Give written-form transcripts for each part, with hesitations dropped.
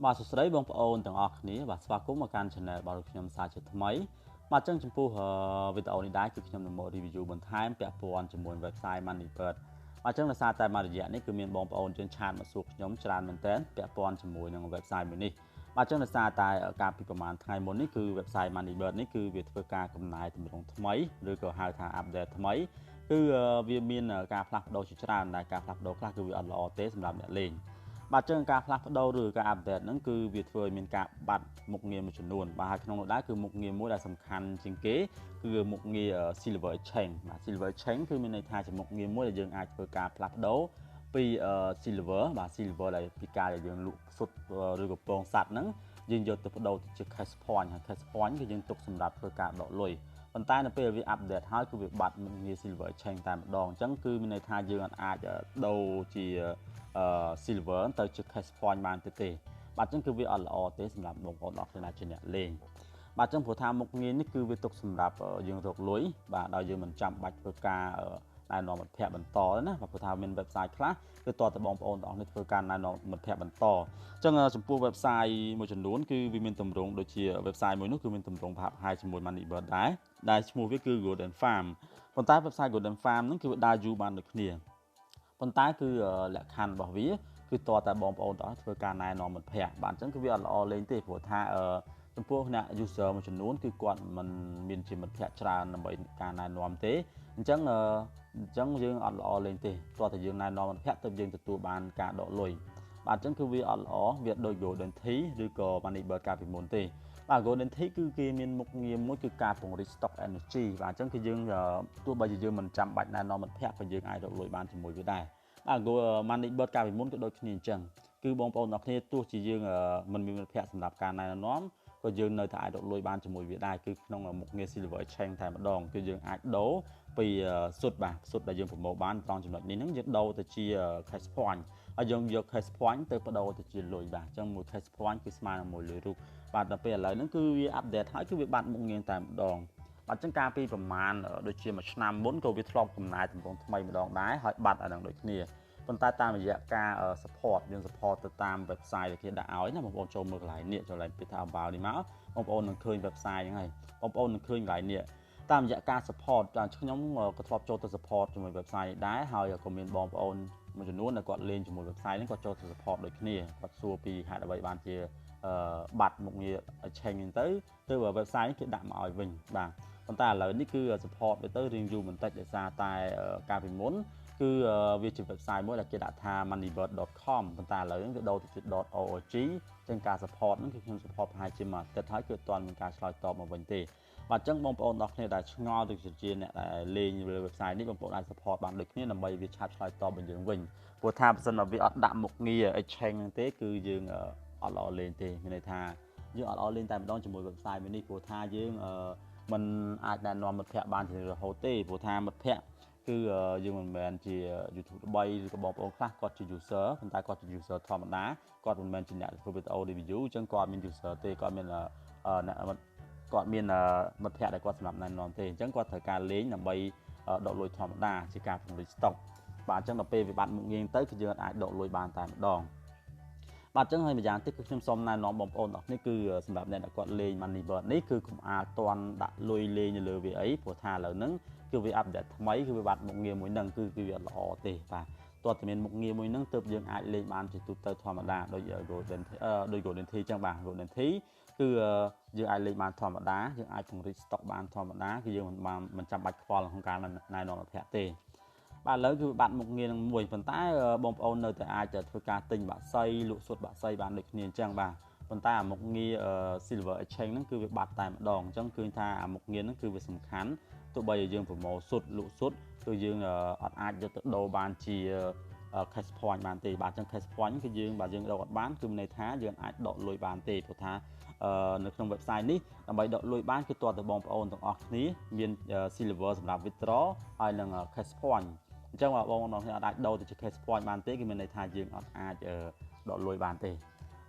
បាទសួស្តីបងប្អូនទាំងអស់គ្នាបាទស្វាគមន៍មកកាន់ Channel របស់ខ្ញុំសាជាថ្មីបាទចឹងចំពោះវីដេអូនេះដែរគឺខ្ញុំនឹងមក review បន្ថែមពាក់ព័ន្ធជាមួយ website MoneyBird បាទចឹងដោយសារតែមួយរយៈនេះគឺមានបងប្អូនយើងឆាតមកសួរខ្ញុំច្រើនមែនទែនពាក់ព័ន្ធជាមួយនឹង website មួយនេះបាទចឹងដោយសារតែការពីប្រហែលថ្ងៃមុននេះគឺ website MoneyBird នេះគឺវាធ្វើការកំណែតម្រង់ថ្មីឬក៏ហៅថា update ថ្មីគឺវាមានការផ្លាស់ប្ដូរជាច្រើនដែលការផ្លាស់ប្ដូរខ្លះគឺវាអត់ល្អទេសម្រាប់អ្នកលេងបាទចឹងការផ្លាស់ប្ដូរឬការអាប់ដេតហ្នឹងគឺវាធ្វើឲ្យមានការបាត់មុខងារមួយចំនួនបាទហើយក្នុងនោះដែរគឺមុខងារមួយដែលសំខាន់ជាងគេគឺមុខងារ Silver Exchange បាទ Silver Exchange គឺមានន័យថាជាមុខងារមួយដែលយើងអាចធ្វើការផ្លាស់ប្ដូរពី Silver បាទ Silver ដែលពីការដែលយើងលក់សុទ្ធឬក៏ពងសัตว์ហ្នឹងយើងយកទៅបដូរទៅជា Cash Point ហើយ Cash Point គឺយើងទុកសម្រាប់ធ្វើការដកលុយប៉ុន្តែនៅពេលវាអាប់ដេតហើយគឺវាបាត់មុខងារ Silver Exchange តែម្ដងអញ្ចឹងគឺមានន័យថាយើងអាចដូរជាsilver ទៅជា cash point បានទេបាទអញ្ចឹងគឺវាអត់ល្អទេសម្រាប់បងប្អូនអរគ្នាជាអ្នកលេងបាទអញ្ចឹងព្រោះថាមុខងារនេះគឺវាទុកសម្រាប់យើងរកលុយបាទដោយយើងមិនចាំបាច់ធ្វើការណែនាំមិត្តភ័ក្តិបន្តទេណាបាទព្រោះថាមាន website ខ្លះគឺតើបងប្អូនទាំងអស់នេះធ្វើការណែនាំមិត្តភ័ក្តិបន្តអញ្ចឹងចំពោះ website មួយចំនួនគឺវាមានទម្រង់ដូចជា website មួយនោះគឺមានទម្រង់ប្រហែលជាមួយ MoneyBird ដែលឈ្មោះវាគឺ Golden Farm ប៉ុន្តែ website Golden Farm ហ្នឹងគឺវាដើរយូរបានដូចគ្នាប៉ុន្តែគឺលក្ខខណ្ឌរបស់វាគឺតើតែបងប្អូនទាំងអស់ធ្វើការណែនាំមិត្តភ័ក្តិបាទអញ្ចឹងគឺវាអត់ល្អលេងទេព្រោះថាចំពោះអ្នក user មួយចំនួនគឺគាត់មិនមានជាមិត្តភ័ក្តិច្រើនដើម្បីការណែនាំទេអញ្ចឹងយើងអត់ល្អលេងទេតើតែយើងណែនាំមិត្តភ័ក្តិទៅយើងទទួលបានការដកលុយបាទអញ្ចឹងគឺវាអត់ល្អវាដូច GoldenTea ឬក៏ MoneyBird កាលពីមុនទេបាទ GoldenTea គឺគេមានមុខងារមួយគឺការពង្រីក stock energy បាទអញ្ចឹងគឺយើងទោះបីជាយើងមិនចាំបាច់ណែនាំមិត្តភ័ក្តិក៏យើងអាចរកលុយបានជាមួយវាដែរបាទ MoneyBird កាលពីមុនក៏ដូចគ្នាអញ្ចឹងគឺបងប្អូនទាំងគ្នាទោះជាយើងមិនមានមិត្តភ័ក្តិសម្រាប់ការណែនាំក៏យើងនៅតែអាចរកលុយបានជាមួយវាដែរគឺក្នុងមុខងារ Silver Exchange តែម្ដងគឺយើងអាចដូរពីសុទ្ធបាទសុទ្ធដែលយើងប្រមូលបានត្រង់ចំណុចនេះហ្នឹងយើងដូរទៅជា cash point ហើយយើងយក cash point ទៅបដូរទៅជាលុយបាទអញ្ចឹងមួយ cash point គឺស្មើនឹងមួយលុយរូបបាទដល់ពេលឥឡូវហ្នឹងគឺវាអាប់ដេតហើយគឺវាបាត់មុខងារតែម្ដងបាទអញ្ចឹងការពីប្រមាណដូចជាមួយឆ្នាំមុនក៏វាធ្លាប់កំណែតម្រង់ថ្មីម្ដងដែរហើយបាត់អានឹងដូចគ្នាប៉ុន្តែតាមរយៈការ support យើង support ទៅតាម website ដែលគេដាក់ឲ្យណាបងប្អូនចូលមើលកន្លែងនេះចូលឡើងពីថា about នេះមកបងប្អូននឹងឃើញ website ហ្នឹងហើយបងប្អូននឹងឃើញកន្លែងនេះតាមរយៈការ support ចាខ្ញុំក៏ធ្លាប់ចូលទៅ support ជាមួយ website នេះដែរហើយក៏មានបងប្អូនមួយចំនួនដែលគាត់លេងជាមួយ website ហ្នឹងគាត់ចូលទៅ support ដូចគ្នាគាត់សួរពីហេតុអ្វីបានជាបាត់មុខងារ exchange ហ្នឹងទៅ website នេះគេដាក់មកឲ្យវិញបាទប៉ុន្តែឥឡូវនេះគឺ support វាទៅរៀងយូរបន្តិចដោយសារតែកាលពីមុនគឺវាជា website មួយដែលគេដាក់ថា moneybird.com ប៉ុន្តែឥឡូវហ្នឹងគឺដូរទៅជា .org ចឹងការ support ហ្នឹងគឺខ្ញុំ support ប្រហែលជាមួយអាទិត្យហើយគឺអត់ទាន់មានការឆ្លើយតបមកវិញទេបាទអញ្ចឹងបងប្អូនទាំងគ្នាដែលឆ្ងល់ទៅជាអ្នកដែលលេងលើ website នេះបងប្អូនអាច support បានដូចគ្នាដើម្បីវាឆាប់ឆ្លើយតបមកយើងវិញព្រោះថាបើសិនមកវាអត់ដាក់មុខងារ exchange ហ្នឹងទេគឺយើងអត់ល្អលេងទេមានន័យថាយើងអត់ល្អលេងតែម្ដងជាមួយ website មួយនេះព្រោះថាយើងមិនអាចណែនាំមិត្តភ័ក្តិបានជារហូតទេព្រោះថាមិត្តភ័ក្តិគឺយើងមិនមែនជា YouTube ល្បីឬក៏បងប្អូនខ្លះគាត់ជា user ប៉ុន្តែគាត់ជា user ធម្មតាគាត់មិនមែនជាអ្នកធ្វើវីដេអូ review អញ្ចឹងគាត់មាន user ទេគាត់មានគាត់មានមិត្តភ័ក្តិដែលគាត់សម្រាប់ណែនាំទេអញ្ចឹងគាត់ត្រូវការលេងដើម្បីដកលុយធម្មតាជាការពង្រីក stock បាទអញ្ចឹងដល់ពេលវាបាត់មុខងារទៅគឺយើងអាចដកលុយបានតែម្ដងបាទអញ្ចឹងហើយម្យ៉ាងទៀតគឺខ្ញុំសូមណែនាំបងប្អូនទាំងនេះគឺសម្រាប់អ្នកដែលគាត់លេង MoneyBird នេះគឺកុំអាលតន់ដាក់លុយលេងនៅលើវាអីព្រោះថាឥឡូវហ្នឹងគឺវាអាប់ដេតថ្មីគឺវាបាត់មុខងារមួយហ្នឹងគឺវាអត់ល្អទេបាទតើតែមានមុខងារមួយហ្នឹងទើបយើងអាចលេងបានជាទូទៅធម្មតាដូច GoldenTea អញ្ចឹងបាទ GoldenTea គឺយើងអាចលេងបានធម្មតាយើងអាចពង្រីក stock បានធម្មតាគឺយើងមិនចាំបាច់ខ្វល់ក្នុងការណែនាំមិត្តភ័ក្តិទេបាទឥឡូវគឺបាត់មុខងារនឹងមួយប៉ុន្តែបងប្អូននៅតែអាចធ្វើការទិញបាក់សីលក់សុទ្ធបាក់សីបានដូចគ្នាអញ្ចឹងបាទប៉ុន្តែអាមុខងារ Silver Exchange ហ្នឹងគឺវាបាត់តែម្ដងអញ្ចឹងឃើញថាអាមុខងារហ្នឹងគឺវាសំខាន់ទោះបីយើងប្រមូលសុទ្ធលក់សុទ្ធគឺយើងអត់អាចយកទៅដូរបានជា cash point បានទេបាទអញ្ចឹង cash point គឺយើងបើយើងដកអត់បានគឺមានន័យថាយើងអាចដកលុយបានទេព្រោះថានៅក្នុង website នេះដើម្បីដកលុយបានគឺទាល់តែបងប្អូនទាំងអស់គ្នាមាន silver សម្រាប់ withdraw ហើយនឹង cash point អញ្ចឹងបងប្អូនទាំងគ្នាអាចដូរទៅជា cash point បានទេគឺមានន័យថាយើងអត់អាចដកលុយបានទេ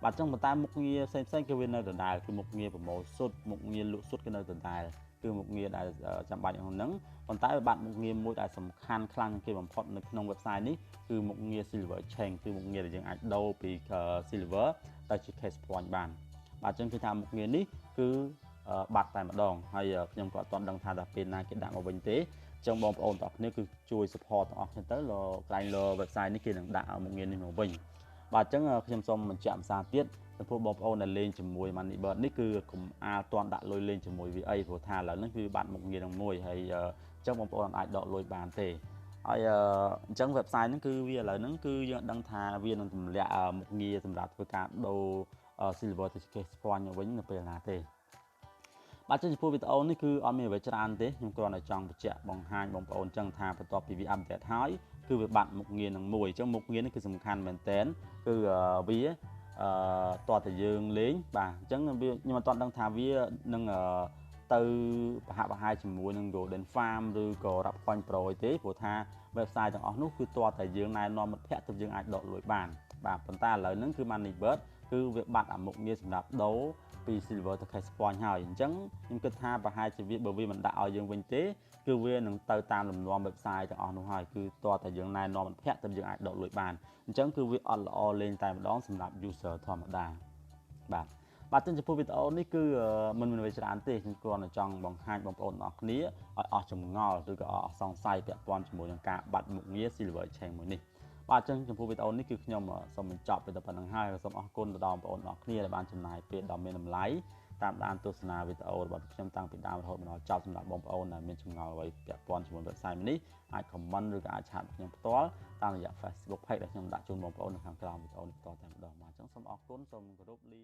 បាទអញ្ចឹងប៉ុន្តែមុខងារផ្សេងៗគឺវានៅដដែលគឺមុខងារប្រមូលសុទ្ធមុខងារលក់សុទ្ធគឺនៅដដែល គឺមុខងារដែលចាំបាច់ក្នុងហ្នឹងប៉ុន្តែបាត់មុខងារមួយដែលសំខាន់ខ្លាំងជាងគេបំផុតនៅក្នុង website នេះគឺមុខងារ silver exchange គឺមុខងារដែលយើងអាចដូរពី silver ទៅជា cash point បានបាទអញ្ចឹងគឺថាមុខងារនេះគឺបាត់តែម្ដងហើយខ្ញុំក៏អត់ទាន់ដឹងថាដល់ពេលណាគេដាក់មកវិញទេអញ្ចឹងបងប្អូនទាំងអស់គ្នាគឺជួយ support ទាំងអស់គ្នាទៅកន្លែង website នេះគេនឹងដាក់មុខងារនេះមកវិញបាទអញ្ចឹងខ្ញុំសូមបញ្ជាក់ភាសាទៀតចំពោះបងប្អូនដែលលេងជាមួយ MoneyBird នេះគឺកុំអាលទាន់ដាក់លុយលេងជាមួយវាអីព្រោះថាឥឡូវនេះគឺបាត់មុខងារនឹងមួយហើយអញ្ចឹងបងប្អូនអាចដកលុយបានទេហើយអញ្ចឹង website ហ្នឹងគឺវាឥឡូវហ្នឹងគឺយើងដឹងថាវានឹងទម្លាក់មុខងារសម្រាប់ធ្វើការដូរ silver ទៅ cash point វិញនៅពេលណាទេបាទចំពោះវីដេអូនេះគឺអត់មានអ្វីច្រើនទេខ្ញុំគ្រាន់តែចង់បញ្ជាក់បង្ហាញបងប្អូនចឹងថាបន្ទាប់ពីវាអាប់ដេតហើយគឺវាបាត់មុខងារនឹងមួយអញ្ចឹងមុខងារនេះគឺសំខាន់មែនតើគឺវាតើតើយើងលេងបាទអញ្ចឹងខ្ញុំអត់ទាន់ដឹងថាវានឹងទៅប្រហាក់ប្រហែលជាមួយនឹង Golden Farm ឬក៏រាប់ Coin Pro ទេព្រោះថា website ទាំងអស់នោះគឺតើតើយើងណែនាំមិត្តភ័ក្តិទៅយើងអាចដកលុយបានបាទប៉ុន្តែឥឡូវហ្នឹងគឺ MoneyBird គឺវាបាត់អាមុខងារសម្រាប់ដូរពី silver ទៅ cash point ហើយអញ្ចឹងខ្ញុំគិតថាប្រហែលជាវាបើវាមិនដាក់ឲ្យយើងវិញទេគឺវានឹងទៅតាមលំនាំ website ទាំងអស់នោះហើយគឺតើតើយើងណែនាំមិត្តភ័ក្តិទៅយើងអាចដកលុយបានអញ្ចឹងគឺវាអត់ល្អលេងតែម្ដងសម្រាប់ user ធម្មតាបាទចំពោះវីដេអូនេះគឺមិនមានអ្វីច្រើនទេខ្ញុំគ្រាន់តែចង់បង្ហាញបងប្អូនទាំងអស់គ្នាឲ្យអស់ចម្ងល់ឬក៏អស់សង្ស័យពាក់ព័ន្ធជាមួយនឹងការបាត់មុខងារ silver exchange មួយនេះបាទអញ្ចឹងចំពោះវីដេអូនេះគឺខ្ញុំសូមបញ្ចប់ទៅប៉ុណ្្នឹងហើយសូមអរគុណទៅដល់បងប្អូនទាំងអស់គ្នាដែលបានចំណាយពេលដ៏មានតម្លៃតាមដានទស្សនាវីដេអូរបស់ខ្ញុំតាំងពីដើមរហូតមកដល់ចប់សម្រាប់បងប្អូនដែលមានចម្ងល់អ្វីពាក់ព័ន្ធជាមួយ website នេះអាច comment ឬក៏អាចឆាតខ្ញុំផ្ទាល់តាមរយៈ Facebook page ដែលខ្ញុំដាក់ជូនបងប្អូននៅខាងក្រោមវីដេអូនេះផ្ទាល់តែម្ដងបាទអញ្ចឹងសូមអរគុណសូមគោរពលា